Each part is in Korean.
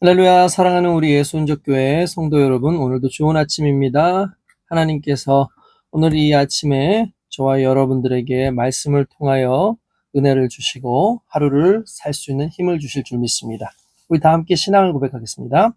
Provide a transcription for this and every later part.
할렐루야, 사랑하는 우리 예수은족교회 성도 여러분, 오늘도 좋은 아침입니다. 하나님께서 오늘 이 아침에 저와 여러분들에게 말씀을 통하여 은혜를 주시고 하루를 살 수 있는 힘을 주실 줄 믿습니다. 우리 다 함께 신앙을 고백하겠습니다.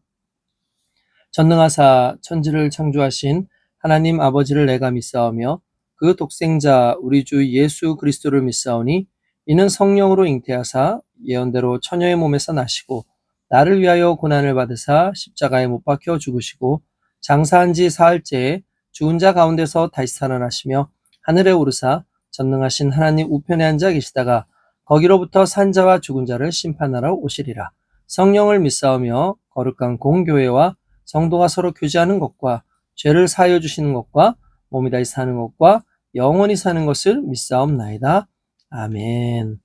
전능하사 천지를 창조하신 하나님 아버지를 내가 믿사오며 그 독생자 우리 주 예수 그리스도를 믿사오니 이는 성령으로 잉태하사 예언대로 처녀의 몸에서 나시고 나를 위하여 고난을 받으사 십자가에 못 박혀 죽으시고 장사한 지 사흘째에 죽은 자 가운데서 다시 살아나시며 하늘에 오르사 전능하신 하나님 우편에 앉아 계시다가 거기로부터 산 자와 죽은 자를 심판하러 오시리라. 성령을 믿사오며 거룩한 공교회와 성도가 서로 교제하는 것과 죄를 사하여 주시는 것과 몸이 다시 사는 것과 영원히 사는 것을 믿사옵나이다. 아멘.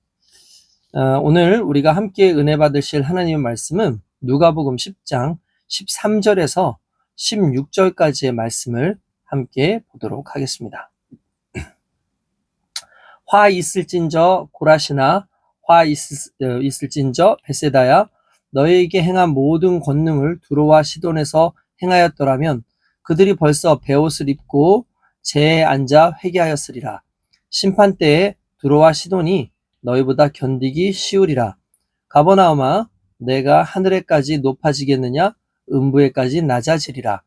오늘 우리가 함께 은혜 받으실 하나님의 말씀은 누가복음 10장 13절에서 16절까지의 말씀을 함께 보도록 하겠습니다. 화 있을진저 고라시나 화 있을진저 베세다야 너희에게 행한 모든 권능을 두로와 시돈에서 행하였더라면 그들이 벌써 베옷을 입고 재에 앉아 회개하였으리라. 심판 때에 두로와 시돈이 너희보다 견디기 쉬우리라. 가버나움아 내가 하늘에까지 높아지겠느냐 음부에까지 낮아지리라.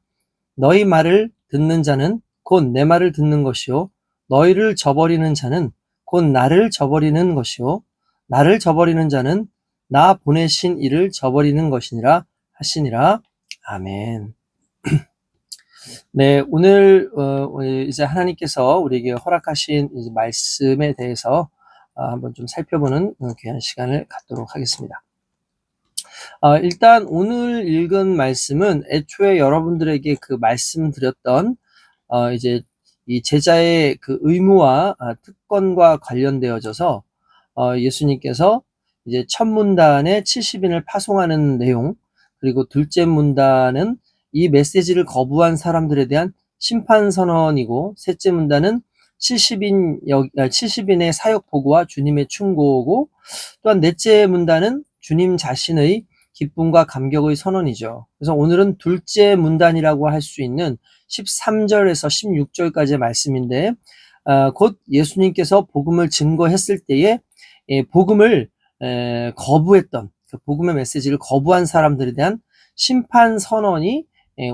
너희 말을 듣는 자는 곧 내 말을 듣는 것이요 너희를 저버리는 자는 곧 나를 저버리는 것이요 나를 저버리는 자는 나 보내신 이를 저버리는 것이니라 하시니라. 아멘. 네, 오늘 이제 하나님께서 우리에게 허락하신 이제 말씀에 대해서 한번 좀 살펴보는 귀한 시간을 갖도록 하겠습니다. 일단 오늘 읽은 말씀은 애초에 여러분들에게 그 말씀드렸던 이제 이 제자의 그 의무와 특권과 관련되어져서 예수님께서 이제 첫 문단에 70인을 파송하는 내용, 그리고 둘째 문단은 이 메시지를 거부한 사람들에 대한 심판 선언이고, 셋째 문단은 70인의 사역 보고와 주님의 충고고, 또한 넷째 문단은 주님 자신의 기쁨과 감격의 선언이죠. 그래서 오늘은 둘째 문단이라고 할 수 있는 13절에서 16절까지의 말씀인데, 곧 예수님께서 복음을 증거했을 때에 복음을 거부했던, 그 복음의 메시지를 거부한 사람들에 대한 심판 선언이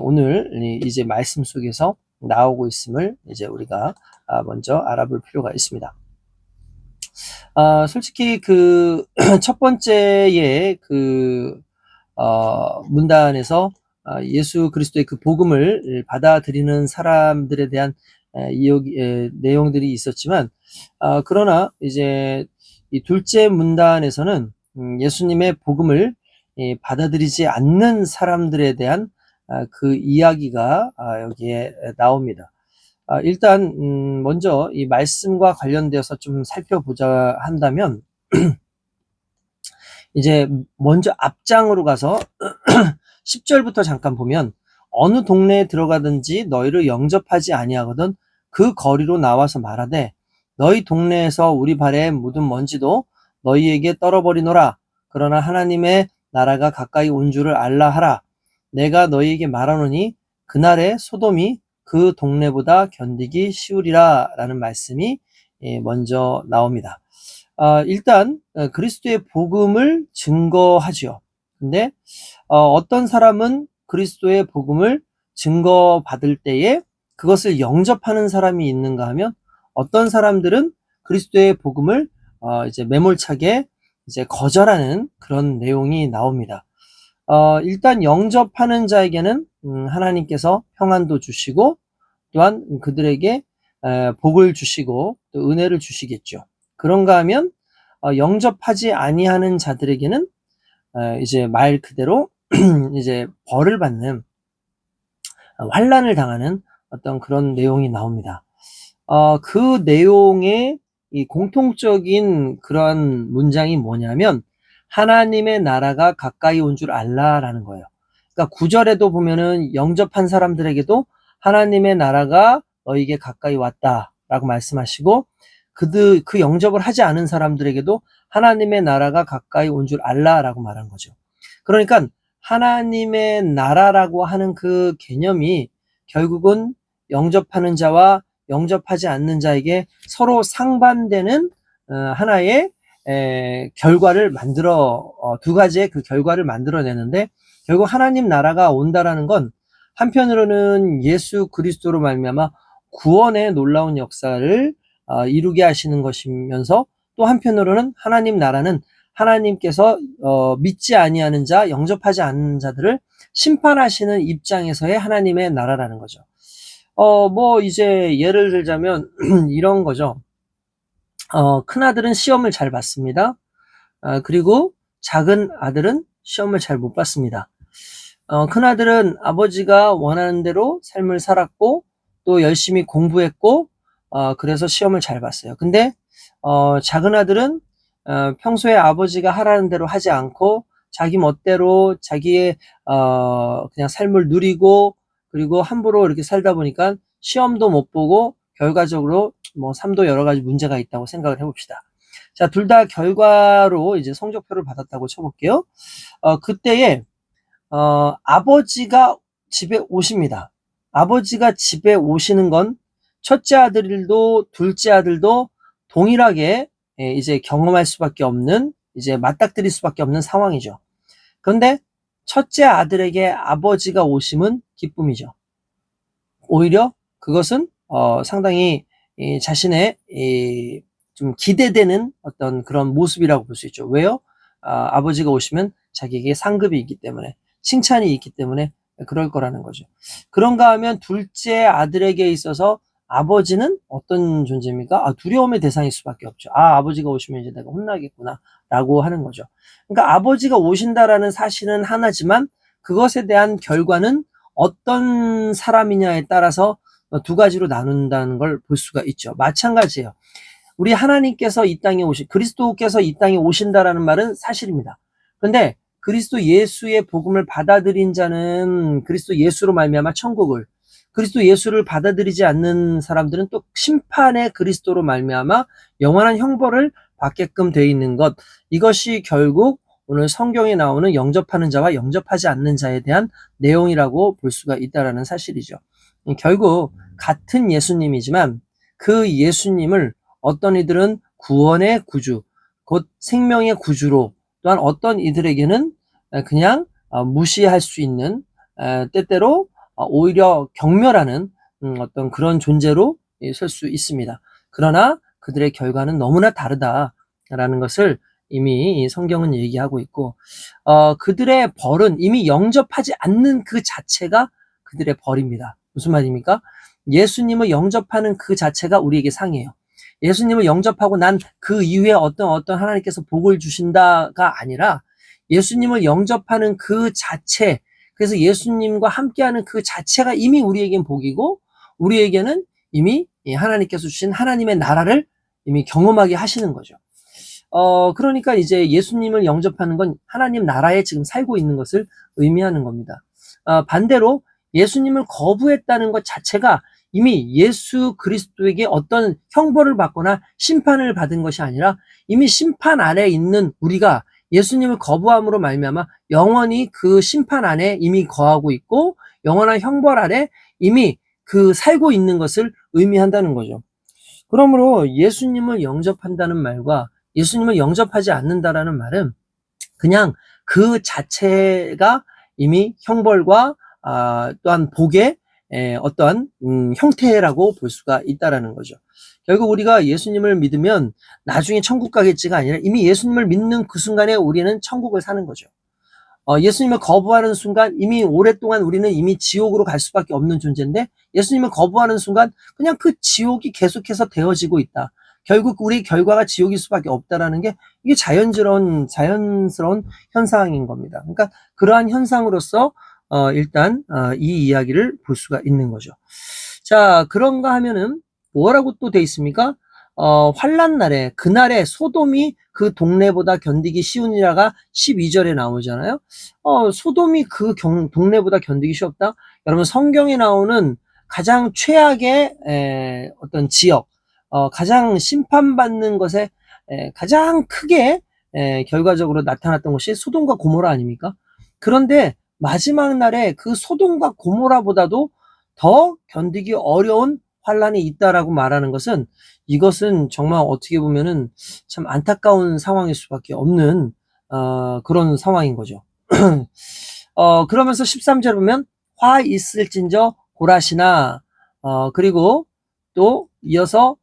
오늘 이제 말씀 속에서 나오고 있음을 이제 우리가 먼저 알아볼 필요가 있습니다. 솔직히 그 첫 번째의 그 문단에서 예수 그리스도의 그 복음을 받아들이는 사람들에 대한 내용들이 있었지만, 그러나 이제 이 둘째 문단에서는 예수님의 복음을 받아들이지 않는 사람들에 대한 그 이야기가 여기에 나옵니다. 일단 먼저 이 말씀과 관련되어서 좀 살펴보자 한다면 이제 먼저 앞장으로 가서 10절부터 잠깐 보면 어느 동네에 들어가든지 너희를 영접하지 아니하거든 그 거리로 나와서 말하되 너희 동네에서 우리 발에 묻은 먼지도 너희에게 떨어버리노라. 그러나 하나님의 나라가 가까이 온 줄을 알라 하라. 내가 너희에게 말하노니 그날에 소돔이 그 동네보다 견디기 쉬우리라 라는 말씀이 먼저 나옵니다. 일단 그리스도의 복음을 증거하죠. 근데 어떤 사람은 그리스도의 복음을 증거받을 때에 그것을 영접하는 사람이 있는가 하면, 어떤 사람들은 그리스도의 복음을 이제 매몰차게 이제 거절하는 그런 내용이 나옵니다. 일단 영접하는 자에게는 하나님께서 평안도 주시고 또한 그들에게 복을 주시고 또 은혜를 주시겠죠. 그런가 하면 영접하지 아니하는 자들에게는 이제 말 그대로 이제 벌을 받는, 환난을 당하는 어떤 그런 내용이 나옵니다. 그 내용의 이 공통적인 그런 문장이 뭐냐면 하나님의 나라가 가까이 온 줄 알라라는 거예요. 그러니까 9절에도 보면은 영접한 사람들에게도 하나님의 나라가 너에게 가까이 왔다라고 말씀하시고, 그 영접을 하지 않은 사람들에게도 하나님의 나라가 가까이 온 줄 알라라고 말한 거죠. 그러니까 하나님의 나라라고 하는 그 개념이 결국은 영접하는 자와 영접하지 않는 자에게 서로 상반되는 하나의 결과를 두 가지의 그 결과를 만들어내는데, 결국 하나님 나라가 온다라는 건 한편으로는 예수 그리스도로 말미암아 구원의 놀라운 역사를 이루게 하시는 것이면서, 또 한편으로는 하나님 나라는 하나님께서 믿지 아니하는 자, 영접하지 않는 자들을 심판하시는 입장에서의 하나님의 나라라는 거죠. 이제 예를 들자면 이런 거죠. 큰아들은 시험을 잘 봤습니다. 그리고 작은 아들은 시험을 잘 못 봤습니다. 큰아들은 아버지가 원하는 대로 삶을 살았고, 또 열심히 공부했고, 그래서 시험을 잘 봤어요. 근데 작은 아들은 평소에 아버지가 하라는 대로 하지 않고 자기 멋대로 자기의 그냥 삶을 누리고, 그리고 함부로 이렇게 살다 보니까 시험도 못 보고 결과적으로 삶도 여러 가지 문제가 있다고 생각을 해봅시다. 자, 둘 다 결과로 이제 성적표를 받았다고 쳐볼게요. 그때에 아버지가 집에 오십니다. 아버지가 집에 오시는 건 첫째 아들도 둘째 아들도 동일하게 이제 경험할 수밖에 없는, 이제 맞닥뜨릴 수밖에 없는 상황이죠. 그런데 첫째 아들에게 아버지가 오심은 기쁨이죠. 오히려 그것은 상당히 자신의 좀 기대되는 어떤 그런 모습이라고 볼 수 있죠. 왜요? 아버지가 오시면 자기에게 상급이 있기 때문에, 칭찬이 있기 때문에 그럴 거라는 거죠. 그런가 하면 둘째 아들에게 있어서 아버지는 어떤 존재입니까? 두려움의 대상일 수밖에 없죠. 아버지가 오시면 이제 내가 혼나겠구나 라고 하는 거죠. 그러니까 아버지가 오신다라는 사실은 하나지만 그것에 대한 결과는 어떤 사람이냐에 따라서 두 가지로 나눈다는 걸 볼 수가 있죠. 마찬가지예요. 우리 하나님께서 이 땅에 그리스도께서 이 땅에 오신다라는 말은 사실입니다. 그런데 그리스도 예수의 복음을 받아들인 자는 그리스도 예수로 말미암아 천국을, 그리스도 예수를 받아들이지 않는 사람들은 또 심판의 그리스도로 말미암아 영원한 형벌을 받게끔 되어 있는 것, 이것이 결국 오늘 성경에 나오는 영접하는 자와 영접하지 않는 자에 대한 내용이라고 볼 수가 있다는 사실이죠. 결국 같은 예수님이지만 그 예수님을 어떤 이들은 구원의 구주, 곧 생명의 구주로, 또한 어떤 이들에게는 그냥 무시할 수 있는, 때때로 오히려 경멸하는 어떤 그런 존재로 설 수 있습니다. 그러나 그들의 결과는 너무나 다르다라는 것을 이미 성경은 얘기하고 있고, 그들의 벌은 이미 영접하지 않는 그 자체가 그들의 벌입니다. 무슨 말입니까? 예수님을 영접하는 그 자체가 우리에게 상이에요. 예수님을 영접하고 난 그 이후에 어떤 하나님께서 복을 주신다가 아니라, 예수님을 영접하는 그 자체, 그래서 예수님과 함께하는 그 자체가 이미 우리에겐 복이고, 우리에게는 이미 하나님께서 주신 하나님의 나라를 이미 경험하게 하시는 거죠. 그러니까 이제 예수님을 영접하는 건 하나님 나라에 지금 살고 있는 것을 의미하는 겁니다. 반대로 예수님을 거부했다는 것 자체가 이미 예수 그리스도에게 어떤 형벌을 받거나 심판을 받은 것이 아니라, 이미 심판 아래 있는 우리가 예수님을 거부함으로 말미암아 영원히 그 심판 안에 이미 거하고 있고, 영원한 형벌 아래 이미 그 살고 있는 것을 의미한다는 거죠. 그러므로 예수님을 영접한다는 말과 예수님을 영접하지 않는다라는 말은 그냥 그 자체가 이미 형벌과 또한 복의 어떠한 형태라고 볼 수가 있다라는 거죠. 결국 우리가 예수님을 믿으면 나중에 천국 가겠지가 아니라 이미 예수님을 믿는 그 순간에 우리는 천국을 사는 거죠. 예수님을 거부하는 순간 이미 오랫동안 우리는 이미 지옥으로 갈 수밖에 없는 존재인데, 예수님을 거부하는 순간 그냥 그 지옥이 계속해서 되어지고 있다. 결국 우리 결과가 지옥일 수밖에 없다라는 게 이게 자연스러운 현상인 겁니다. 그러니까 그러한 현상으로서 일단 이 이야기를 볼 수가 있는 거죠. 자, 그런가 하면은 뭐라고 또 돼 있습니까? 환난 날에, 그날에 소돔이 그 동네보다 견디기 쉬우니라가 12절에 나오잖아요. 소돔이 그 동네보다 견디기 쉬웠다? 여러분, 성경에 나오는 가장 최악의 어떤 지역, 가장 심판받는 것에 가장 크게 결과적으로 나타났던 것이 소돔과 고모라 아닙니까? 그런데 마지막 날에 그 소돔과 고모라보다도 더 견디기 어려운 환란이 있다라고 말하는 것은, 이것은 정말 어떻게 보면은 참 안타까운 상황일 수밖에 없는 그런 상황인 거죠. 그러면서 13절 보면 화 있을진저 고라시나, 그리고 또 이어서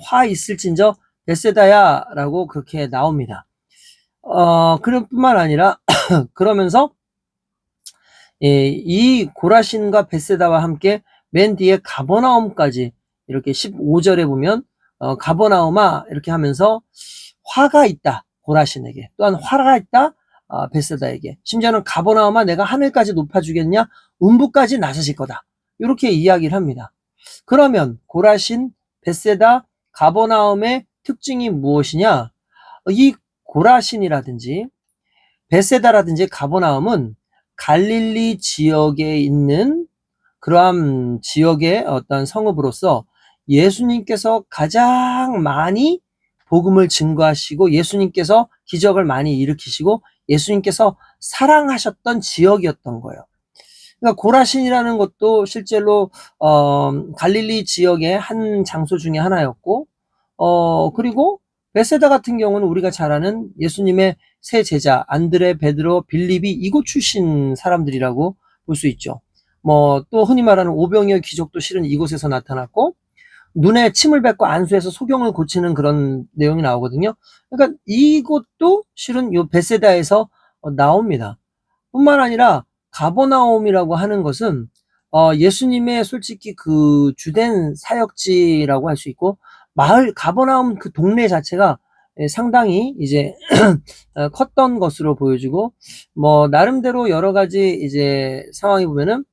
화 있을진저 베세다야 라고 그렇게 나옵니다. 그럴 뿐만 아니라 그러면서 이 고라신과 베세다와 함께 맨 뒤에 가버나움까지 이렇게 15절에 보면 가버나움아 이렇게 하면서 화가 있다 고라신에게, 또한 화가 있다 베세다에게, 심지어는 가버나움아 내가 하늘까지 높아주겠냐, 음부까지 낮아질 거다, 이렇게 이야기를 합니다. 그러면 고라신, 베세다, 가버나움의 특징이 무엇이냐? 이 고라신이라든지 베세다라든지 가버나움은 갈릴리 지역에 있는 그러한 지역의 어떤 성읍으로서 예수님께서 가장 많이 복음을 증거하시고 예수님께서 기적을 많이 일으키시고 예수님께서 사랑하셨던 지역이었던 거예요. 그러니까 고라신이라는 것도 실제로 갈릴리 지역의 한 장소 중에 하나였고, 그리고 베세다 같은 경우는 우리가 잘 아는 예수님의 세 제자 안드레, 베드로, 빌립이 이곳 출신 사람들이라고 볼 수 있죠. 뭐 또 흔히 말하는 오병이어 기적도 실은 이곳에서 나타났고, 눈에 침을 뱉고 안수해서 소경을 고치는 그런 내용이 나오거든요. 그러니까 이곳도 실은 요 베세다에서 나옵니다. 뿐만 아니라 가버나움이라고 하는 것은 예수님의 솔직히 그 주된 사역지라고 할 수 있고, 마을 가버나움 그 동네 자체가 상당히 이제 컸던 것으로 보여지고, 뭐 나름대로 여러 가지 이제 상황이 보면은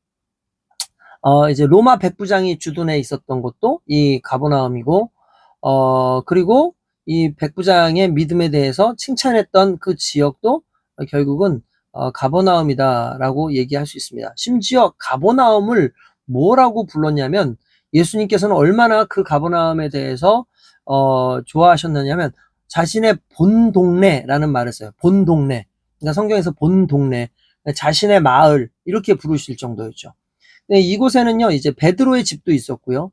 이제 로마 백부장이 주둔해 있었던 곳도 이 가버나움이고, 그리고 이 백부장의 믿음에 대해서 칭찬했던 그 지역도 결국은 가버나움이다라고 얘기할 수 있습니다. 심지어 가버나움을 뭐라고 불렀냐면, 예수님께서는 얼마나 그 가버나움에 대해서 좋아하셨느냐면 자신의 본 동네라는 말을 써요. 본 동네. 그러니까 성경에서 본 동네, 자신의 마을 이렇게 부르실 정도였죠. 네, 이곳에는요 이제 베드로의 집도 있었고요.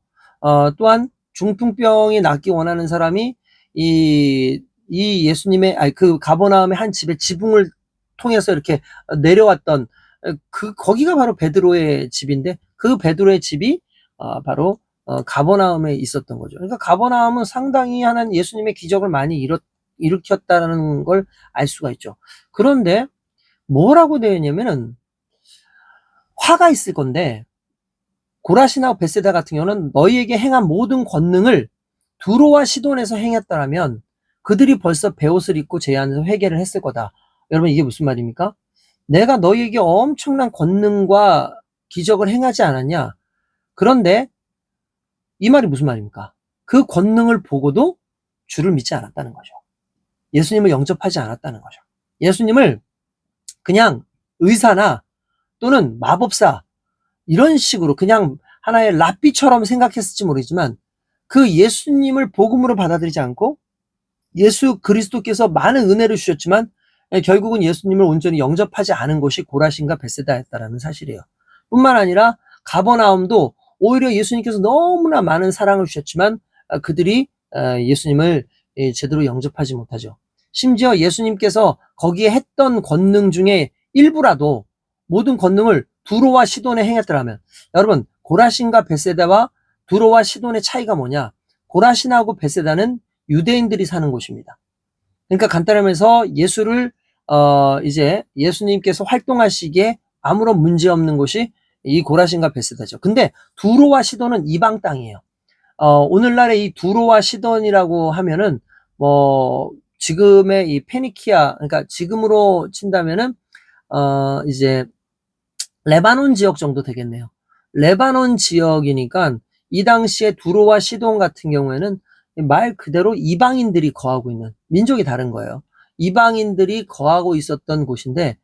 또한 중풍병이 낫기 원하는 사람이 이 예수님의 그 가버나움의 한 집에 지붕을 통해서 이렇게 내려왔던 거기가 바로 베드로의 집인데, 그 베드로의 집이 바로 가버나움에 있었던 거죠. 그러니까 가버나움은 상당히 하는 예수님의 기적을 많이 일으켰다는 걸 알 수가 있죠. 그런데 뭐라고 되어 있냐면은 화가 있을 건데, 고라시나 베세다 같은 경우는 너희에게 행한 모든 권능을 두로와 시돈에서 행했더라면 그들이 벌써 베옷을 입고 제 안에서 회개를 했을 거다. 여러분, 이게 무슨 말입니까? 내가 너희에게 엄청난 권능과 기적을 행하지 않았냐? 그런데 이 말이 무슨 말입니까? 그 권능을 보고도 주를 믿지 않았다는 거죠. 예수님을 영접하지 않았다는 거죠. 예수님을 그냥 의사나 또는 마법사 이런 식으로 그냥 하나의 랍비처럼 생각했을지 모르지만, 그 예수님을 복음으로 받아들이지 않고 예수 그리스도께서 많은 은혜를 주셨지만 결국은 예수님을 온전히 영접하지 않은 곳이 고라신과 베세다였다라는 사실이에요. 뿐만 아니라 가버나움도 오히려 예수님께서 너무나 많은 사랑을 주셨지만 그들이 예수님을 제대로 영접하지 못하죠. 심지어 예수님께서 거기에 했던 권능 중에 일부라도, 모든 권능을 두로와 시돈에 행했더라면, 여러분 고라신과 베세다와 두로와 시돈의 차이가 뭐냐? 고라신하고 베세다는 유대인들이 사는 곳입니다. 그러니까 간단하면서 예수를 이제 예수님께서 활동하시기에 아무런 문제 없는 곳이 이 고라신과 베세다죠. 근데 두로와 시돈은 이방 땅이에요. 오늘날의 이 두로와 시돈이라고 하면은 뭐 지금의 이 페니키아, 그러니까 지금으로 친다면은 이제 레바논 지역 정도 되겠네요. 레바논 지역이니까 이 당시에 두로와 시돈 같은 경우에는 말 그대로 이방인들이 거하고 있는, 민족이 다른 거예요. 이방인들이 거하고 있었던 곳인데,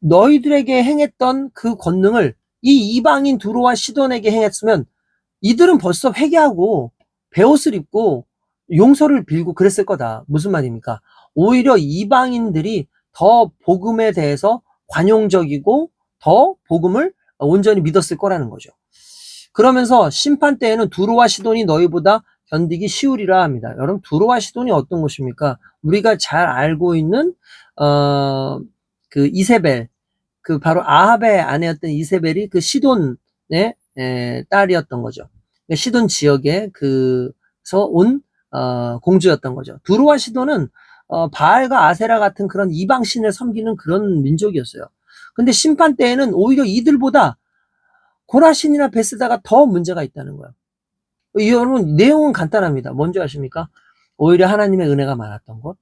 너희들에게 행했던 그 권능을 이 이방인 두로와 시돈에게 행했으면 이들은 벌써 회개하고 베옷을 입고 용서를 빌고 그랬을 거다. 무슨 말입니까? 오히려 이방인들이 더 복음에 대해서 관용적이고 더 복음을 온전히 믿었을 거라는 거죠. 그러면서 심판 때에는 두로와 시돈이 너희보다 견디기 쉬우리라 합니다. 여러분, 두로와 시돈이 어떤 곳입니까? 우리가 잘 알고 있는 그 이세벨, 그 바로 아합의 아내였던 이세벨이 그 시돈의 딸이었던 거죠. 시돈 지역에 그서 온 공주였던 거죠. 두로와 시돈은 바알과 아세라 같은 그런 이방 신을 섬기는 그런 민족이었어요. 근데 심판 때에는 오히려 이들보다 고라신이나 베스다가 더 문제가 있다는 거예요. 여러분, 내용은 간단합니다. 뭔지 아십니까? 오히려 하나님의 은혜가 많았던 것,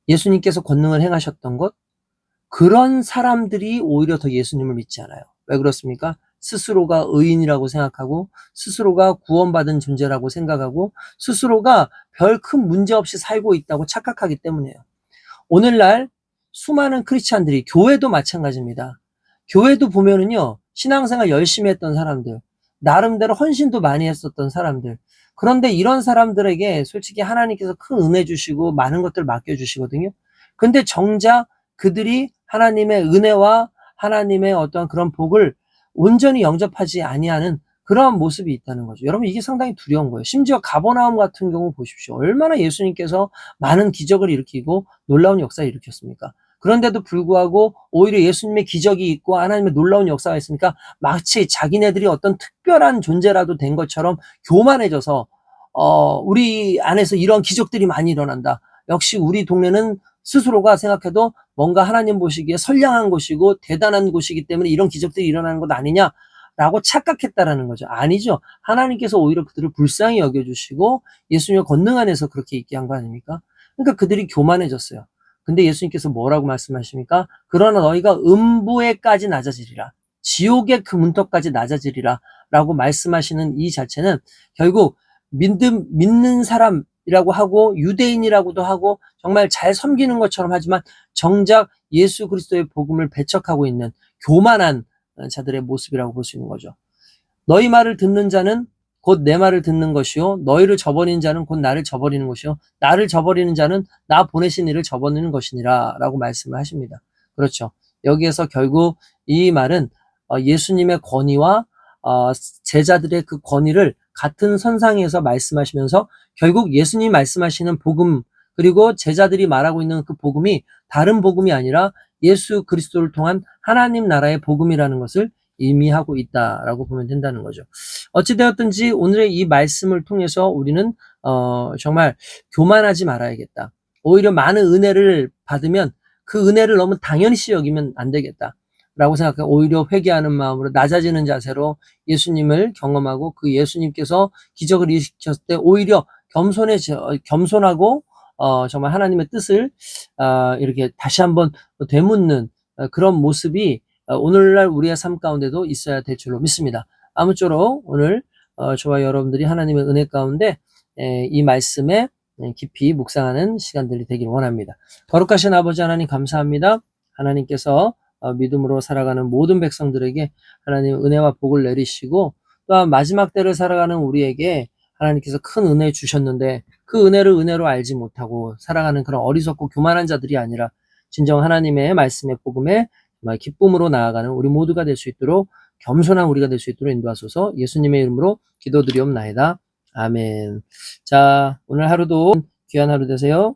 예수님께서 권능을 행하셨던 것, 그런 사람들이 오히려 더 예수님을 믿지 않아요. 왜 그렇습니까? 스스로가 의인이라고 생각하고, 스스로가 구원받은 존재라고 생각하고, 스스로가 별 큰 문제 없이 살고 있다고 착각하기 때문이에요. 오늘날 수많은 크리스찬들이, 교회도 마찬가지입니다. 교회도 보면은요, 신앙생활 열심히 했던 사람들, 나름대로 헌신도 많이 했었던 사람들, 그런데 이런 사람들에게 솔직히 하나님께서 큰 은혜 주시고 많은 것들을 맡겨주시거든요. 근데 정작 그들이 하나님의 은혜와 하나님의 어떤 그런 복을 온전히 영접하지 아니하는 그런 모습이 있다는 거죠. 여러분, 이게 상당히 두려운 거예요. 심지어 가버나움 같은 경우 보십시오. 얼마나 예수님께서 많은 기적을 일으키고 놀라운 역사를 일으켰습니까? 그런데도 불구하고 오히려 예수님의 기적이 있고 하나님의 놀라운 역사가 있으니까 마치 자기네들이 어떤 특별한 존재라도 된 것처럼 교만해져서 우리 안에서 이런 기적들이 많이 일어난다. 역시 우리 동네는 스스로가 생각해도 뭔가 하나님 보시기에 선량한 곳이고 대단한 곳이기 때문에 이런 기적들이 일어나는 것 아니냐라고 착각했다라는 거죠. 아니죠. 하나님께서 오히려 그들을 불쌍히 여겨주시고 예수님의 권능 안에서 그렇게 있게 한 거 아닙니까? 그러니까 그들이 교만해졌어요. 근데 예수님께서 뭐라고 말씀하십니까? 그러나 너희가 음부에까지 낮아지리라. 지옥의 그 문턱까지 낮아지리라. 라고 말씀하시는 이 자체는 결국 믿는 사람이라고 하고 유대인이라고도 하고 정말 잘 섬기는 것처럼 하지만 정작 예수 그리스도의 복음을 배척하고 있는 교만한 자들의 모습이라고 볼 수 있는 거죠. 너희 말을 듣는 자는 곧 내 말을 듣는 것이요 너희를 저버리는 자는 곧 나를 저버리는 것이요 나를 저버리는 자는 나 보내신 이를 저버리는 것이니라 라고 말씀을 하십니다. 그렇죠. 여기에서 결국 이 말은 예수님의 권위와 제자들의 그 권위를 같은 선상에서 말씀하시면서 결국 예수님이 말씀하시는 복음 그리고 제자들이 말하고 있는 그 복음이 다른 복음이 아니라 예수 그리스도를 통한 하나님 나라의 복음이라는 것을 의미하고 있다라고 보면 된다는 거죠. 어찌되었든지 오늘의 이 말씀을 통해서 우리는 정말 교만하지 말아야겠다. 오히려 많은 은혜를 받으면 그 은혜를 너무 당연시 여기면 안 되겠다. 라고 생각해요. 오히려 회개하는 마음으로 낮아지는 자세로 예수님을 경험하고 그 예수님께서 기적을 일으키셨을 때 오히려 겸손하고 정말 하나님의 뜻을 이렇게 다시 한번 되묻는 그런 모습이 오늘날 우리의 삶 가운데도 있어야 될 줄로 믿습니다. 아무쪼록 오늘 저와 여러분들이 하나님의 은혜 가운데 이 말씀에 깊이 묵상하는 시간들이 되길 원합니다. 거룩하신 아버지 하나님 감사합니다. 하나님께서 믿음으로 살아가는 모든 백성들에게 하나님 은혜와 복을 내리시고 또한 마지막 때를 살아가는 우리에게 하나님께서 큰 은혜 주셨는데 그 은혜를 은혜로 알지 못하고 살아가는 그런 어리석고 교만한 자들이 아니라 진정 하나님의 말씀의 복음에 정말 기쁨으로 나아가는 우리 모두가 될 수 있도록 겸손한 우리가 될 수 있도록 인도하소서. 예수님의 이름으로 기도드리옵나이다. 아멘. 자, 오늘 하루도 귀한 하루 되세요.